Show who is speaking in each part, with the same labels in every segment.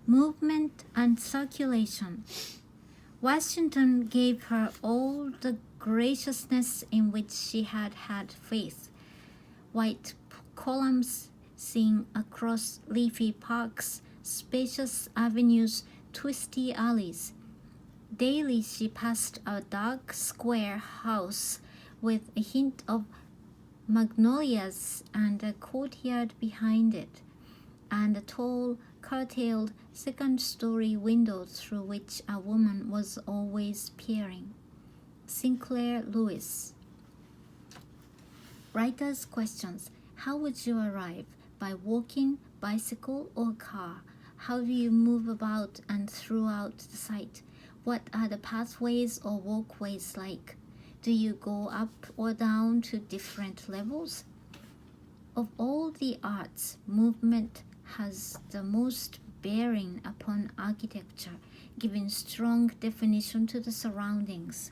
Speaker 1: movement and circulation. Washington gave her all the graciousness in which she had had faith. White columns seen across leafy parks, spacious avenues, twisty alleys. Daily she passed a dark square house with a hint of magnolias and a courtyard behind it, and a tall, curtailed second-story window through which a woman was always peering. Sinclair Lewis. Writer's questions. How would you arrive? By walking, bicycle, or car? How do you move about and throughout the site? What are the pathways or walkways like? Do you go up or down to different levels? Of all the arts, movement has the most bearing upon architecture, giving strong definition to the surroundings.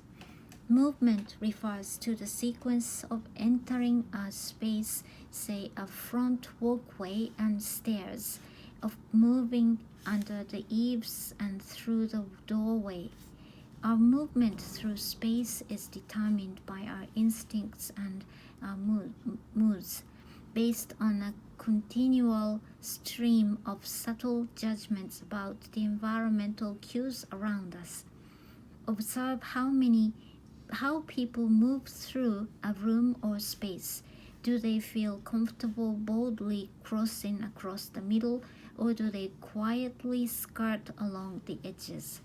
Speaker 1: Movement refers to the sequence of entering a space, say a front walkway and stairs, of moving under the eaves and through the doorway. Our movement through space is determined by our instincts and our moods, based on a continual stream of subtle judgments about the environmental cues around us. Observe how people move through a room or space. Do they feel comfortable boldly crossing across the middle, or do they quietly skirt along the edges?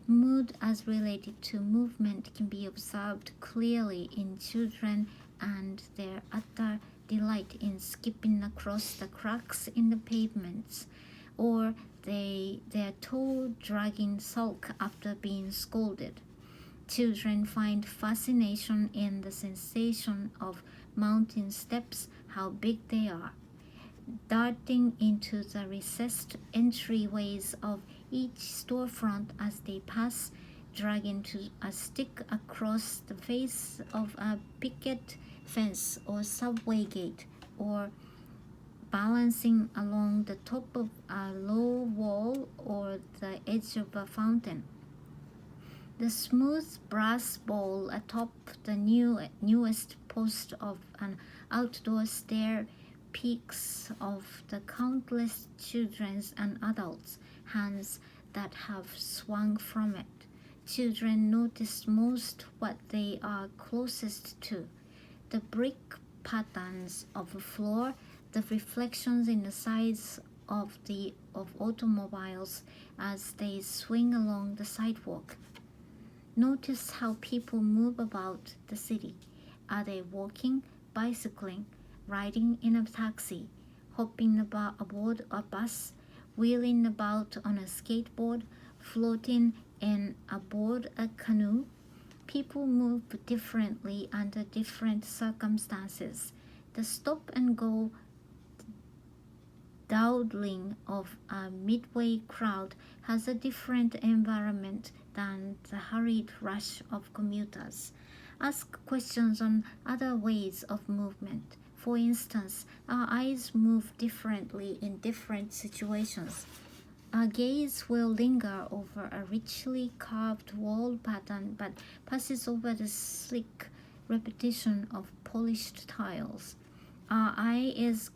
Speaker 1: Mood as related to movement can be observed clearly in children and their utter delight in skipping across the cracks in the pavements, or their toe-dragging sulk after being scolded. Children find fascination in the sensation of mounting steps, how big they are, darting into the recessed entryways of each storefront as they pass, dragging a stick across the face of a picket fence or subway gate, or balancing along the top of a low wall or the edge of a fountain. The smooth brass bowl atop the newest post of an outdoor stair peaks of the countless children's and adults' hands that have swung from it. Children notice most what they are closest to: the brick patterns of the floor, the reflections in the sides of automobiles as they swing along the sidewalk. Notice how people move about the city. Are they walking, bicycling, riding in a taxi, hopping aboard a bus, wheeling about on a skateboard, floating in aboard a canoe? People move differently under different circumstances. The stop-and-go dawdling of a midway crowd has a different environment than the hurried rush of commuters. Ask questions on other ways of movement. For instance, our eyes move differently in different situations. Our gaze will linger over a richly carved wall pattern but passes over the slick repetition of polished tiles. Our eye is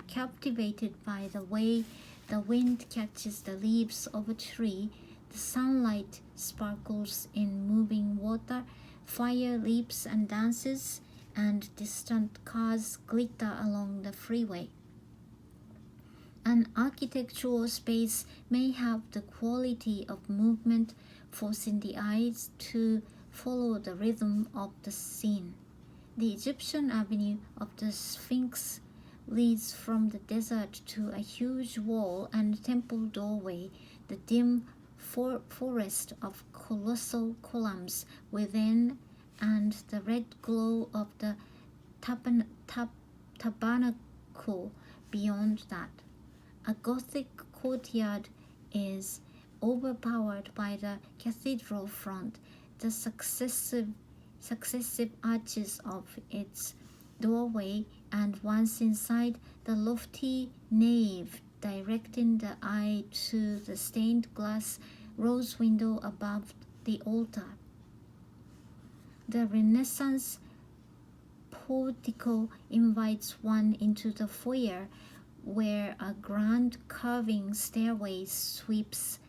Speaker 1: captivated by the way the wind catches the leaves of a tree, the sunlight sparkles in moving water, fire leaps and dances, and distant cars glitter along the freeway. An architectural space may have the quality of movement, forcing the eyes to follow the rhythm of the scene. The Egyptian Avenue of the Sphinx leads from the desert to a huge wall and temple doorway, the dim forest of colossal columns within, and the red glow of the tabernacle beyond that. A Gothic courtyard is overpowered by the cathedral front, the successive arches of its doorway, and once inside, the lofty nave directing the eye to the stained glass rose window above the altar. The Renaissance portico invites one into the foyer, where a grand curving stairway sweeps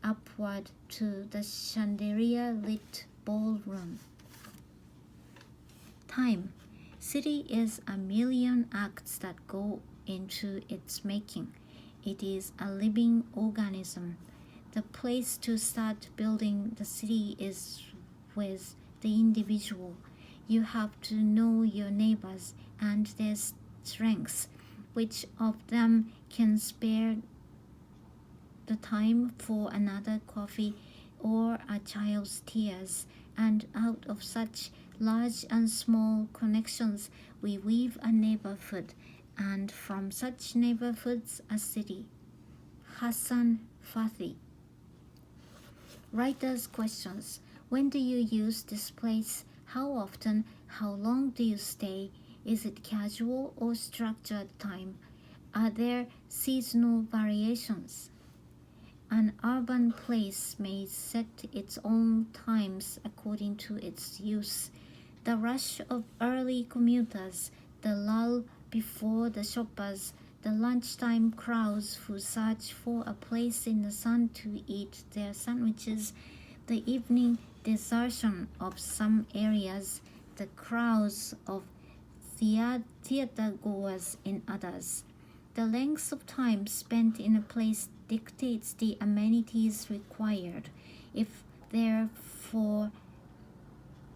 Speaker 1: upward to the chandelier-lit ballroom. Time. City is a million acts that go into its making. It is a living organism. The place to start building the city is with the individual. You have to know your neighbors and their strengths. Which of them can spare the time for another coffee or a child's tears? And out of such large and small connections we weave a neighborhood, and from such neighborhoods a city. Hassan Fathi. Writer's questions. When do you use this place? How often? How long do you stay? Is it casual or structured time? Are there seasonal variations? An urban place may set its own times according to its use. The rush of early commuters, the lull before the shoppers, the lunchtime crowds who search for a place in the sun to eat their sandwiches, the evening desertion of some areas, the crowds of theater goers in others. The length of time spent in a place dictates the amenities required. If they're for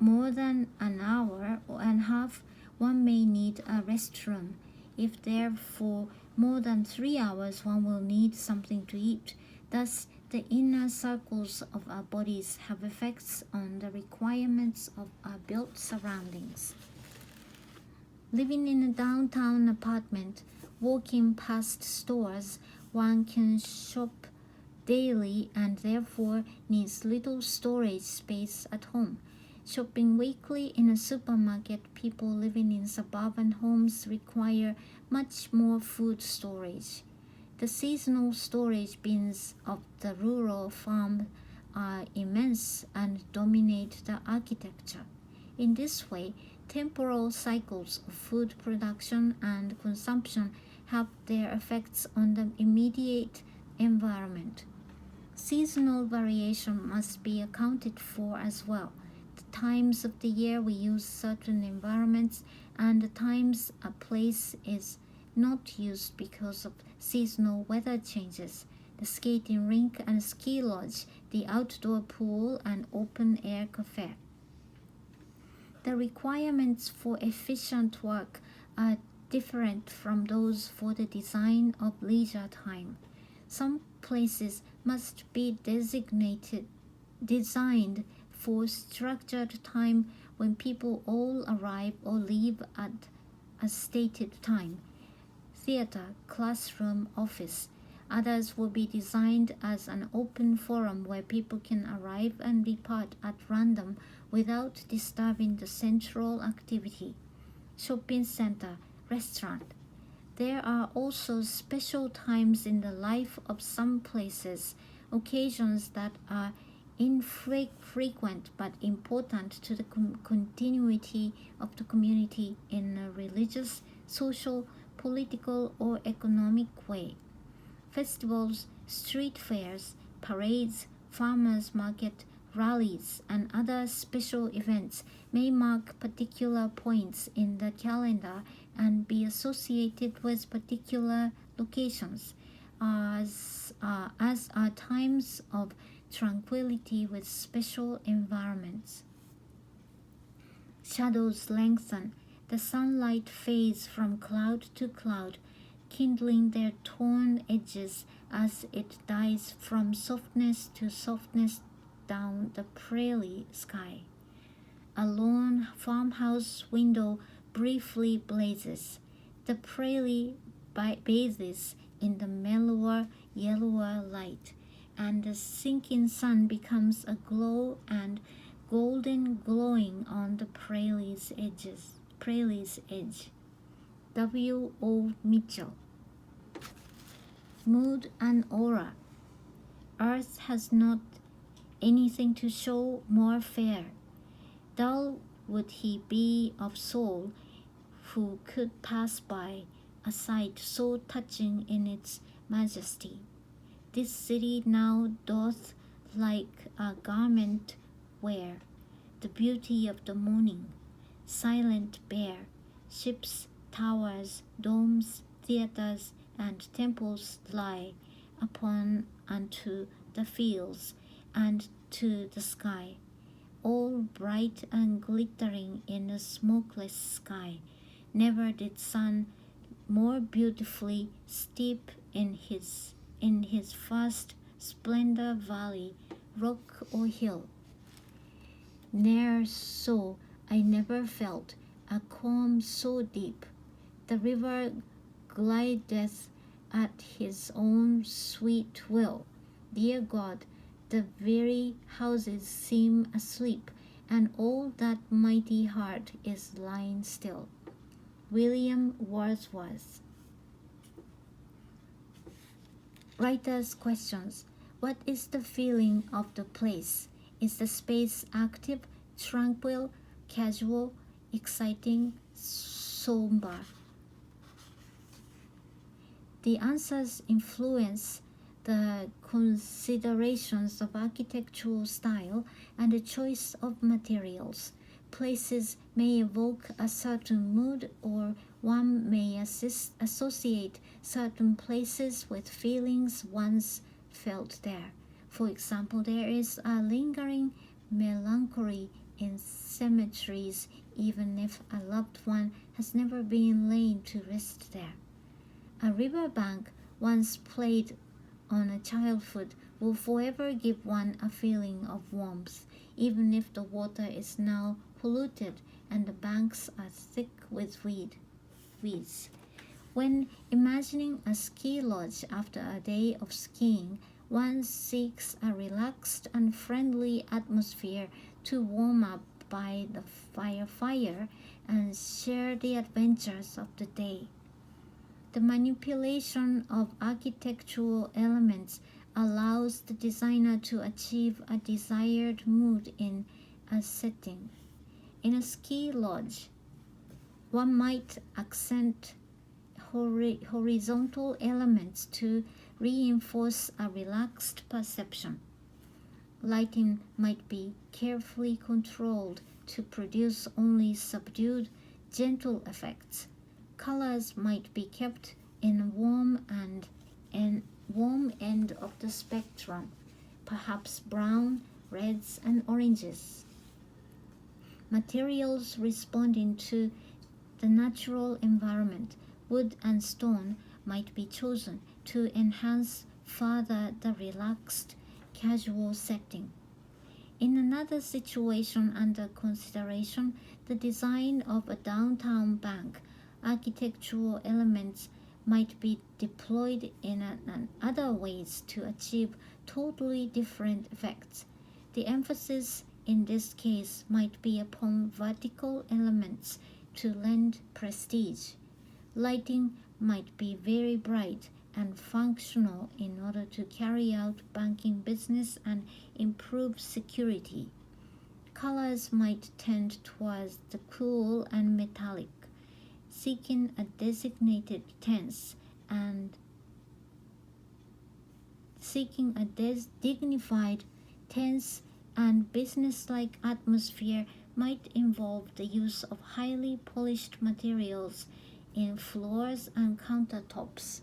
Speaker 1: more than an hour and a half, one may need a restroom. If they're for more than 3 hours, one will need something to eat. Thus, the inner circles of our bodies have effects on the requirements of our built surroundings. Living in a downtown apartment, walking past stores, one can shop daily and therefore needs little storage space at home. Shopping weekly in a supermarket, people living in suburban homes require much more food storage. The seasonal storage bins of the rural farm are immense and dominate the architecture. In this way, temporal cycles of food production and consumption have their effects on the immediate environment. Seasonal variation must be accounted for as well. The times of the year we use certain environments and the times a place is not used because of seasonal weather changes. The skating rink and ski lodge, the outdoor pool and open-air cafe. The requirements for efficient work are different from those for the design of leisure time. Some places must be designed for structured time when people all arrive or leave at a stated time. Theater, classroom, office. Others will be designed as an open forum where people can arrive and depart at random without disturbing the central activity. Shopping center, restaurant. There are also special times in the life of some places, occasions that are infrequent but important to the continuity of the community in a religious, social, political, or economic way. Festivals, street fairs, parades, farmers' market, rallies, and other special events may mark particular points in the calendar and be associated with particular locations, as are times of tranquility with special environments. Shadows lengthen. The sunlight fades from cloud to cloud, kindling their torn edges as it dies from softness to softness down the prairie sky. A lone farmhouse window briefly blazes. The prairie bathes in the mellower, yellower light, and the sinking sun becomes a glow and golden glowing on the prairie's edge. W. O. Mitchell. mood, and aura. Earth has not anything to show more fair. Dull would he be of soul who could pass by a sight so touching in its majesty. This city now doth like a garment wear the beauty of the morning, silent bare, ships, towers, domes, theaters, and temples lie upon unto the fields and to the sky, all bright and glittering in a smokeless sky. Never did sun more beautifully steep in his vast splendor valley, rock or hill. Ne'er so I never felt a calm so deep. The river glideth at his own sweet will. Dear God, the very houses seem asleep, and all that mighty heart is lying still. William Wordsworth. Writer's questions. What is the feeling of the place? Is the space active, tranquil, casual, exciting, somber? The answers influence the considerations of architectural style and the choice of materials. Places may evoke a certain mood, or one may associate certain places with feelings once felt there. For example, there is a lingering melancholy in cemeteries, even if a loved one has never been laid to rest there. A riverbank once played on a childhood will forever give one a feeling of warmth, even if the water is now polluted and the banks are thick with weeds. When imagining a ski lodge after a day of skiing, one seeks a relaxed and friendly atmosphere to warm up by the fire and share the adventures of the day. The manipulation of architectural elements allows the designer to achieve a desired mood in a setting. In a ski lodge, one might accent horizontal elements to reinforce a relaxed perception. Lighting might be carefully controlled to produce only subdued, gentle effects. Colors might be kept in warm end of the spectrum, perhaps brown, reds, and oranges. Materials responding to the natural environment, wood and stone, might be chosen to enhance further the relaxed, casual setting. In another situation under consideration, the design of a downtown bank, architectural elements might be deployed in other ways to achieve totally different effects. The emphasis in this case might be upon vertical elements to lend prestige. Lighting might be very bright and functional in order to carry out banking business and improve security. Colors might tend towards the cool and metallic, seeking a designated tense and dignified, tense, and businesslike atmosphere might involve the use of highly polished materials in floors and countertops.